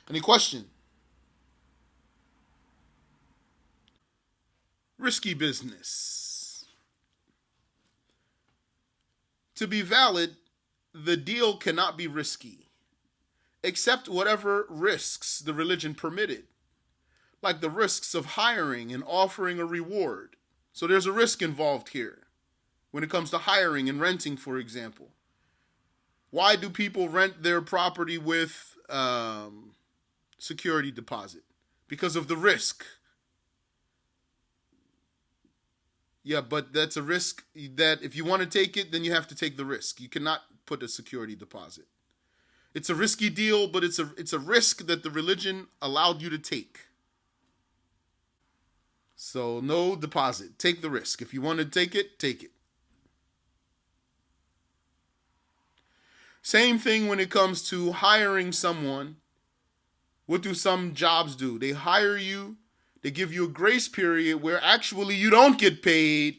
Any question? Risky business. To be valid, the deal cannot be risky, except whatever risks the religion permitted, like the risks of hiring and offering a reward. So there's a risk involved here when it comes to hiring and renting, for example. Why do people rent their property with security deposit? Because of the risk. Yeah, but that's a risk that if you want to take it, then you have to take the risk. You cannot put a security deposit. It's a risky deal, but it's a risk that the religion allowed you to take. So no deposit. Take the risk. If you want to take it, take it. Same thing when it comes to hiring someone. What do some jobs do? They hire you. They give you a grace period where actually you don't get paid.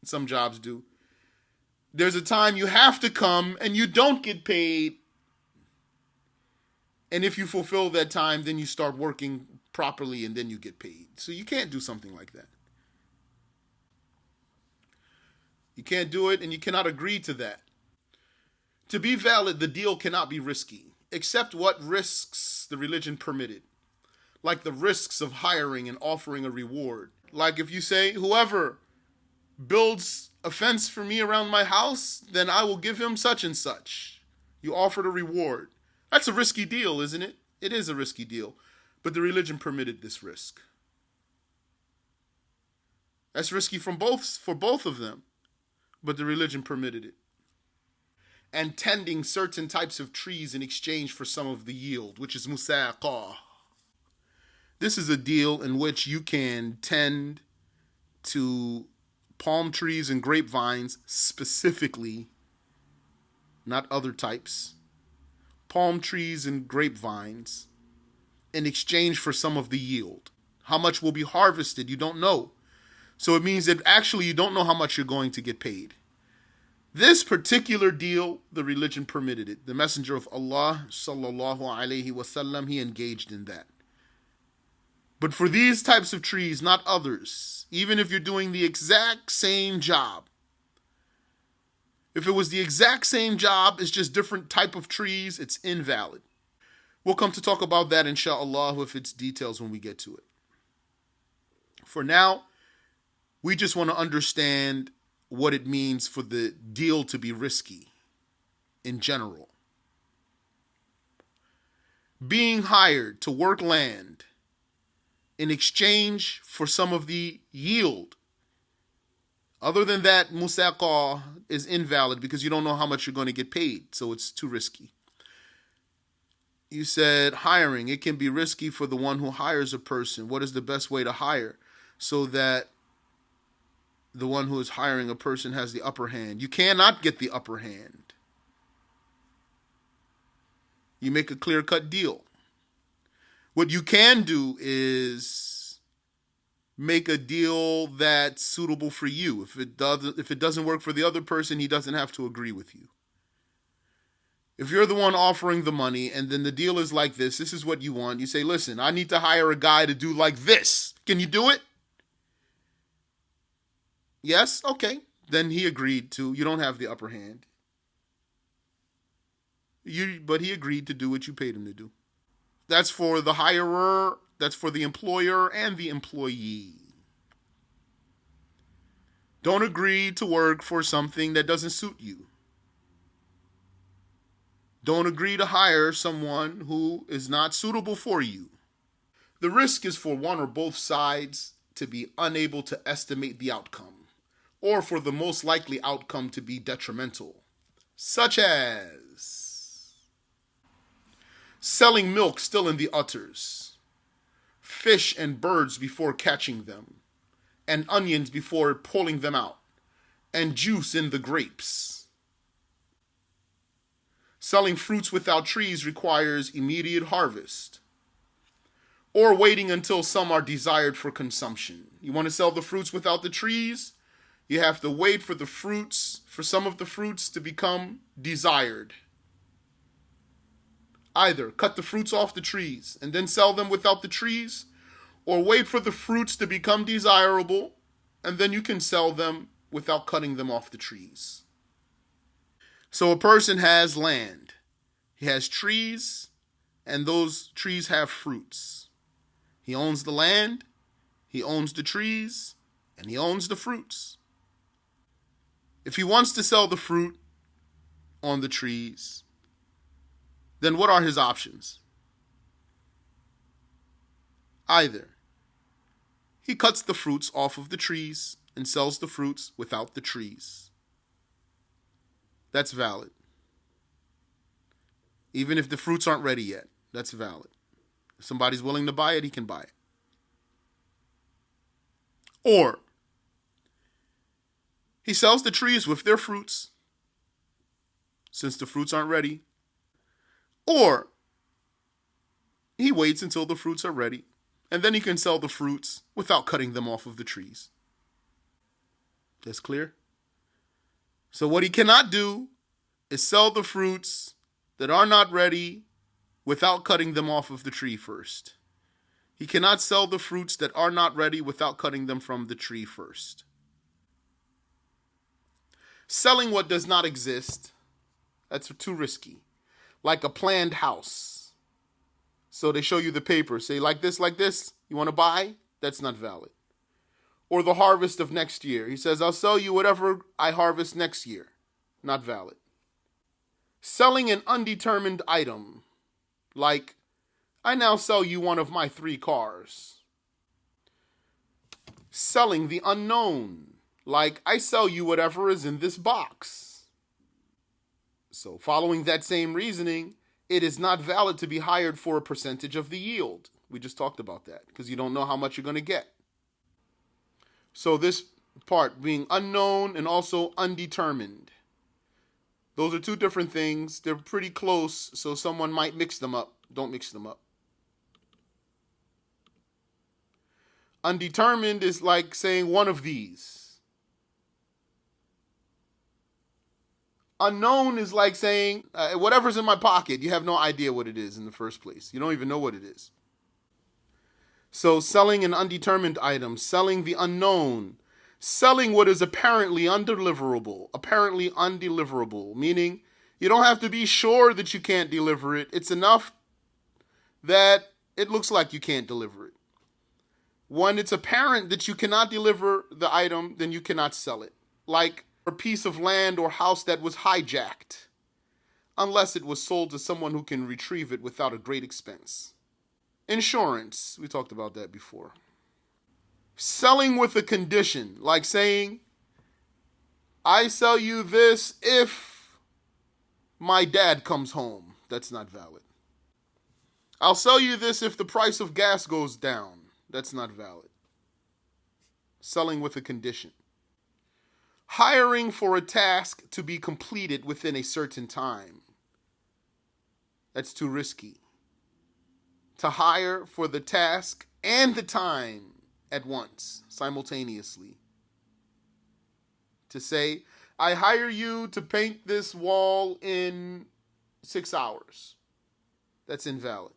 Some jobs do. There's a time you have to come and you don't get paid. And if you fulfill that time, then you start working properly and then you get paid. So you can't do something like that. You can't do it and you cannot agree to that. To be valid, the deal cannot be risky, except what risks the religion permitted, like the risks of hiring and offering a reward. Like if you say, whoever builds a fence for me around my house, then I will give him such and such. You offered a reward. That's a risky deal, isn't it? It is a risky deal. But the religion permitted this risk. That's risky for both of them. But the religion permitted it. And tending certain types of trees in exchange for some of the yield, which is musaqah. This is a deal in which you can tend to palm trees and grapevines specifically, not other types. Palm trees and grapevines in exchange for some of the yield. How much will be harvested, you don't know. So it means that actually you don't know how much you're going to get paid. This particular deal, the religion permitted it. The Messenger of Allah, sallallahu alaihi wasallam, he engaged in that. But for these types of trees, not others, even if you're doing the exact same job, if it was the exact same job, it's just different type of trees, it's invalid. We'll come to talk about that, inshallah, with its details when we get to it. For now, we just want to understand what it means for the deal to be risky in general. Being hired to work land in exchange for some of the yield. Other than that, musaqah is invalid because you don't know how much you're going to get paid, so it's too risky. You said hiring. It can be risky for the one who hires a person. What is the best way to hire so that the one who is hiring a person has the upper hand? You cannot get the upper hand. You make a clear-cut deal. What you can do is make a deal that's suitable for you. If it doesn't work for the other person, he doesn't have to agree with you. If you're the one offering the money and then the deal is like this is what you want. You say, listen, I need to hire a guy to do like this. Can you do it? Yes? Okay. Then he agreed to. You don't have the upper hand. But he agreed to do what you paid him to do. That's for the hirer, that's for the employer and the employee. Don't agree to work for something that doesn't suit you. Don't agree to hire someone who is not suitable for you. The risk is for one or both sides to be unable to estimate the outcome, or for the most likely outcome to be detrimental, such as selling milk still in the udders, fish and birds before catching them, and onions before pulling them out, and juice in the grapes. Selling fruits without trees requires immediate harvest, or waiting until some are desired for consumption. You want to sell the fruits without the trees? You have to wait for some of the fruits to become desired. Either cut the fruits off the trees and then sell them without the trees, or wait for the fruits to become desirable, and then you can sell them without cutting them off the trees. So a person has land. He has trees, and those trees have fruits. He owns the land, he owns the trees, and he owns the fruits. If he wants to sell the fruit on the trees, then what are his options? Either he cuts the fruits off of the trees and sells the fruits without the trees. That's valid. Even if the fruits aren't ready yet, that's valid. If somebody's willing to buy it, he can buy it. Or he sells the trees with their fruits, since the fruits aren't ready. Or he waits until the fruits are ready, and then he can sell the fruits without cutting them off of the trees. That's clear? So what he cannot do is sell the fruits that are not ready without cutting them off of the tree first. He cannot sell the fruits that are not ready without cutting them from the tree first. Selling what does not exist, that's too risky. Like a planned house. So they show you the paper, say like this, you want to buy? That's not valid. Or the harvest of next year. He says, I'll sell you whatever I harvest next year. Not valid. Selling an undetermined item, like I now sell you one of my 3 cars. Selling the unknown, like I sell you whatever is in this box. So following that same reasoning, it is not valid to be hired for a percentage of the yield. We just talked about that because you don't know how much you're going to get. So this part being unknown and also undetermined. Those are 2 different things. They're pretty close, so someone might mix them up. Don't mix them up. Undetermined is like saying one of these. Unknown is like saying whatever's in my pocket, you have no idea what it is in the first place. You don't even know what it is. So selling an undetermined item, selling the unknown, selling what is apparently undeliverable, meaning you don't have to be sure that you can't deliver it. It's enough that it looks like you can't deliver it. When it's apparent that you cannot deliver the item, then you cannot sell it. Like a piece of land or house that was hijacked, unless it was sold to someone who can retrieve it without a great expense. Insurance, we talked about that before. Selling with a condition, like saying, I sell you this if my dad comes home. That's not valid. I'll sell you this if the price of gas goes down. That's not valid. Selling with a condition. Hiring for a task to be completed within a certain time. That's too risky. To hire for the task and the time at once, simultaneously. To say, I hire you to paint this wall in 6 hours. That's invalid.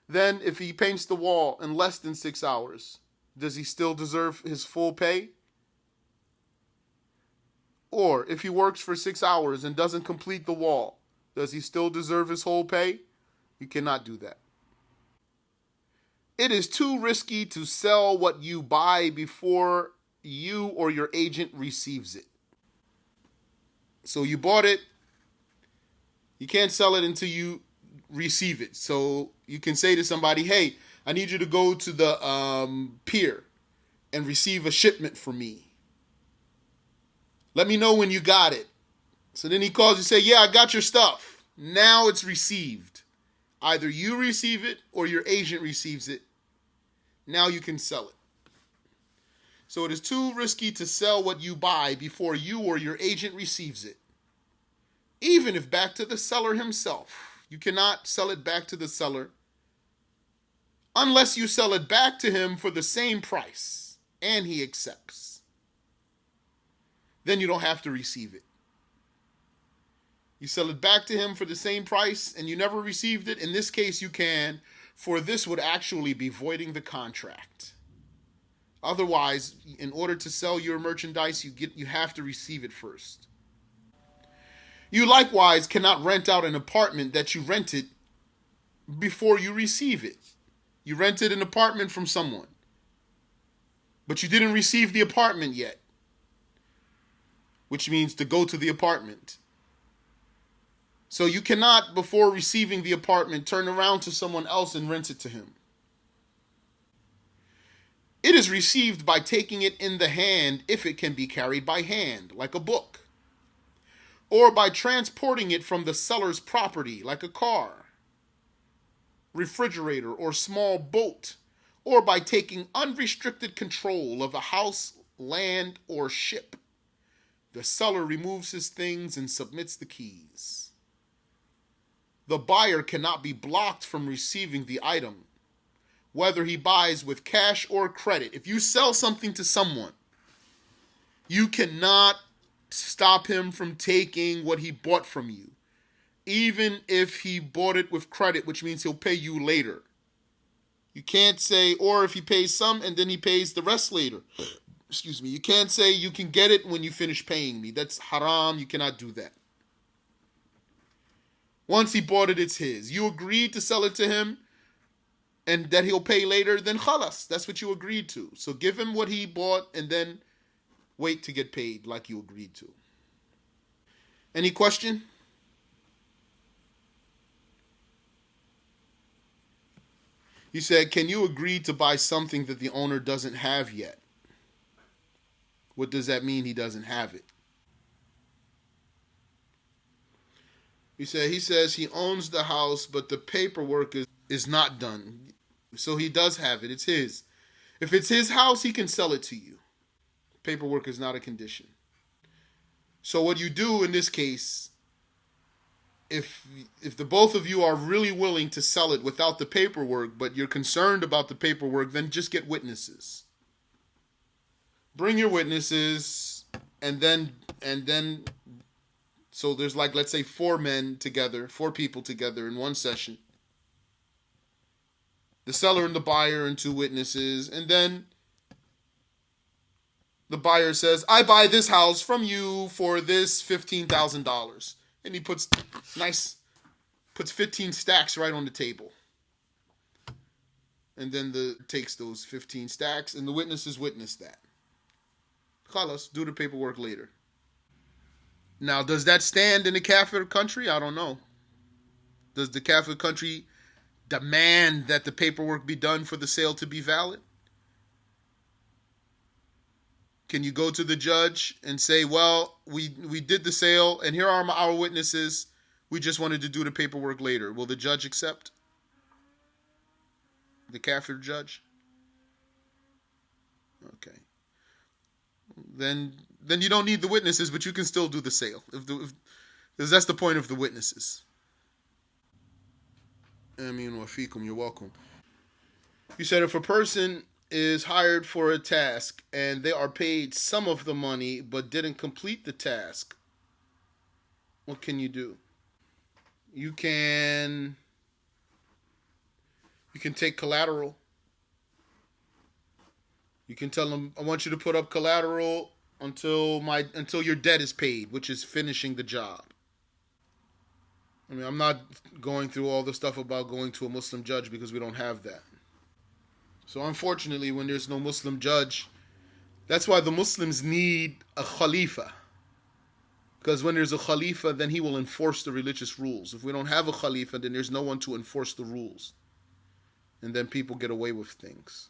Then if he paints the wall in less than 6 hours, does he still deserve his full pay? Or if he works for 6 hours and doesn't complete the wall, does he still deserve his whole pay? You cannot do that. It is too risky to sell what you buy before you or your agent receives it. So you bought it. You can't sell it until you receive it. So you can say to somebody, hey, I need you to go to the pier and receive a shipment for me. Let me know when you got it. So then he calls you and say, yeah, I got your stuff. Now it's received. Either you receive it or your agent receives it. Now you can sell it. So it is too risky to sell what you buy before you or your agent receives it. Even if back to the seller himself. You cannot sell it back to the seller unless you sell it back to him for the same price and he accepts. Then you don't have to receive it. You sell it back to him for the same price and you never received it. In this case, you can, for this would actually be voiding the contract. Otherwise, in order to sell your merchandise, you have to receive it first. You likewise cannot rent out an apartment that you rented before you receive it. You rented an apartment from someone, but you didn't receive the apartment yet, which means to go to the apartment. So you cannot, before receiving the apartment, turn around to someone else and rent it to him. It is received by taking it in the hand if it can be carried by hand, like a book, or by transporting it from the seller's property, like a car, refrigerator, or small boat, or by taking unrestricted control of a house, land, or ship. The seller removes his things and submits the keys. The buyer cannot be blocked from receiving the item, whether he buys with cash or credit. If you sell something to someone, you cannot stop him from taking what he bought from you, even if he bought it with credit, which means he'll pay you later. You can't say, or if he pays some and then he pays the rest later. Excuse me. You can't say you can get it when you finish paying me. That's haram. You cannot do that. Once he bought it, it's his. You agreed to sell it to him and that he'll pay later, then khalas. That's what you agreed to. So give him what he bought and then wait to get paid like you agreed to. Any question? He said, can you agree to buy something that the owner doesn't have yet? What does that mean, he doesn't have it? He says he owns the house, but the paperwork is not done. So he does have it. It's his. If it's his house, he can sell it to you. Paperwork is not a condition. So what you do in this case, if the both of you are really willing to sell it without the paperwork, but you're concerned about the paperwork, then just get witnesses. Bring your witnesses, and then so there's like, let's say 4 people together in one session. The seller and the buyer and 2 witnesses, and then the buyer says, I buy this house from you for this $15,000. And he puts 15 stacks right on the table. And then takes those 15 stacks and the witnesses witness that. Khalas, do the paperwork later. Now, does that stand in the Kafir country? I don't know. Does the Kafir country demand that the paperwork be done for the sale to be valid? Can you go to the judge and say, well, we did the sale and here are our witnesses. We just wanted to do the paperwork later. Will the judge accept? The Kafir judge? Okay. Then you don't need the witnesses, but you can still do the sale. Because that's the point of the witnesses. Ameen wa fikum, you're welcome. You said if a person is hired for a task and they are paid some of the money but didn't complete the task, what can you do? You can take collateral. You can tell them, I want you to put up collateral until your debt is paid, which is finishing the job. I mean, I'm not going through all the stuff about going to a Muslim judge because we don't have that. So unfortunately, when there's no Muslim judge, that's why the Muslims need a Khalifa. Because when there's a Khalifa, then he will enforce the religious rules. If we don't have a Khalifa, then there's no one to enforce the rules. And then people get away with things.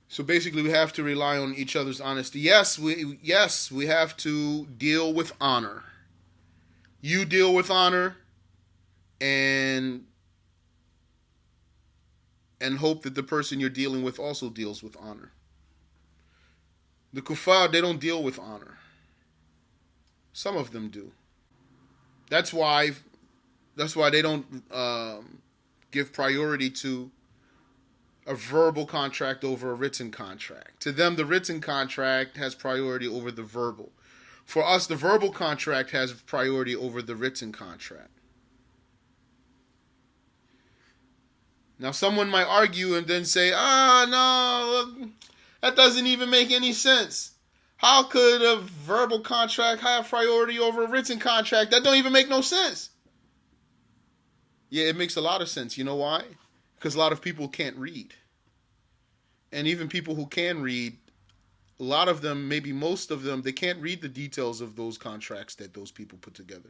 So basically, we have to rely on each other's honesty. Yes, we have to deal with honor. You deal with honor and hope that the person you're dealing with also deals with honor. The kuffar, they don't deal with honor. Some of them do. That's why they don't give priority to a verbal contract over a written contract. To them, the written contract has priority over the verbal. For us, the verbal contract has priority over the written contract. Now, someone might argue and then say, no, that doesn't even make any sense. How could a verbal contract have priority over a written contract? That don't even make no sense. Yeah, it makes a lot of sense. You know why? Because a lot of people can't read. And even people who can read, a lot of them, maybe most of them, they can't read the details of those contracts that those people put together.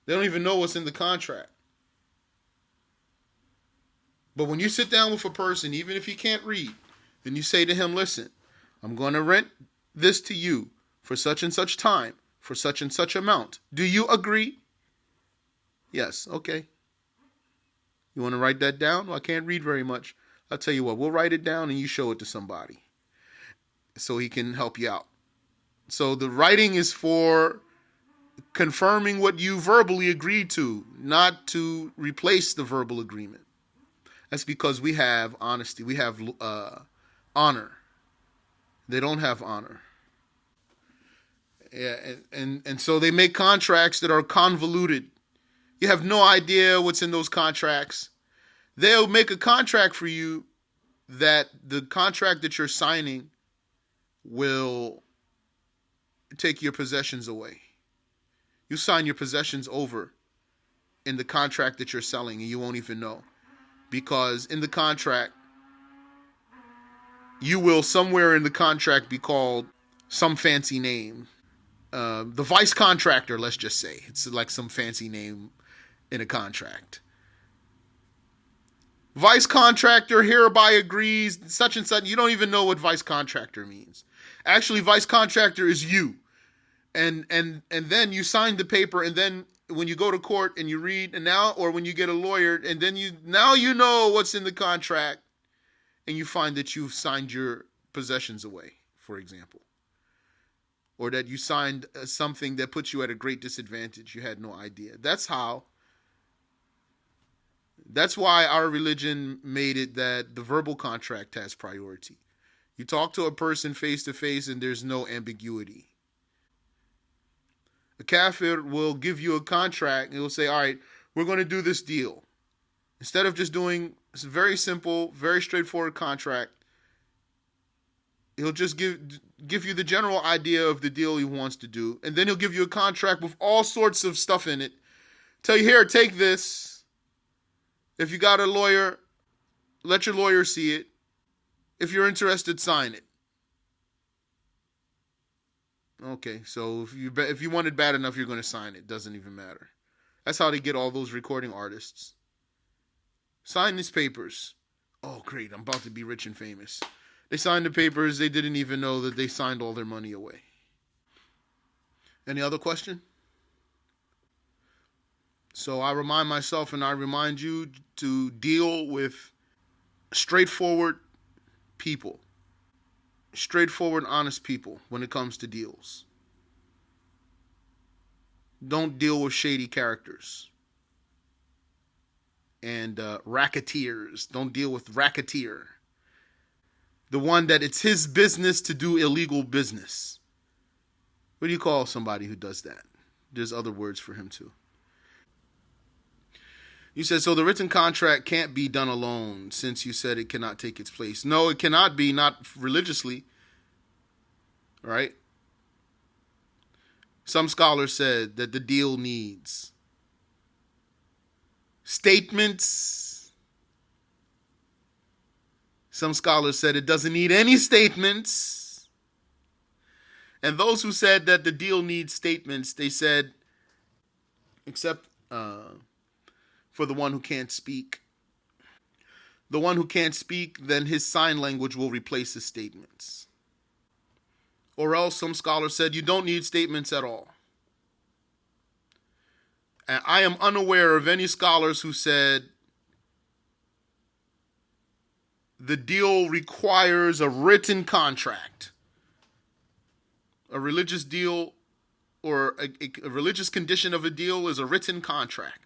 They don't even know what's in the contract. But when you sit down with a person, even if he can't read, then you say to him, listen, I'm going to rent this to you for such and such time, for such and such amount. Do you agree? Yes, okay. You want to write that down? Well, I can't read very much. I'll tell you what, we'll write it down and you show it to somebody so he can help you out. So the writing is for confirming what you verbally agreed to, not to replace the verbal agreement. That's because we have honesty. We have honor. They don't have honor. Yeah, and so they make contracts that are convoluted. You have no idea what's in those contracts. They'll make a contract for you that the contract that you're signing will take your possessions away. You sign your possessions over in the contract that you're selling and you won't even know. Because in the contract, you will somewhere in the contract be called some fancy name. The vice contractor, let's just say. It's like some fancy name in a contract. Vice contractor hereby agrees, such and such. You don't even know what vice contractor means. Actually, vice contractor is you. And then you sign the paper, and then when you go to court and you read, or when you get a lawyer, and then you know what's in the contract, and you find that you've signed your possessions away, for example. Or that you signed something that puts you at a great disadvantage. You had no idea. That's why our religion made it that the verbal contract has priority. You talk to a person face to face and there's no ambiguity. A kafir will give you a contract and he'll say, all right, we're going to do this deal. Instead of just doing a very simple, very straightforward contract, he'll just give you the general idea of the deal he wants to do. And then he'll give you a contract with all sorts of stuff in it. Tell you, here, take this. If you got a lawyer, let your lawyer see it. If you're interested, sign it. Okay, so if you want it bad enough, you're going to sign it. Doesn't even matter. That's how they get all those recording artists. Sign these papers. Oh, great, I'm about to be rich and famous. They signed the papers. They didn't even know that they signed all their money away. Any other question? So I remind myself and I remind you to deal with straightforward people. Straightforward, honest people when it comes to deals. Don't deal with shady characters. And racketeers. Don't deal with racketeer. The one that it's his business to do illegal business. What do you call somebody who does that? There's other words for him too. You said, so the written contract can't be done alone since you said it cannot take its place. No, it cannot be, not religiously. Right? Some scholars said that the deal needs statements. Some scholars said it doesn't need any statements. And those who said that the deal needs statements, they said, except for the one who can't speak. The one who can't speak, then his sign language will replace his statements. Or else some scholars said you don't need statements at all. And I am unaware of any scholars who said the deal requires a written contract. A religious deal or a religious condition of a deal is a written contract.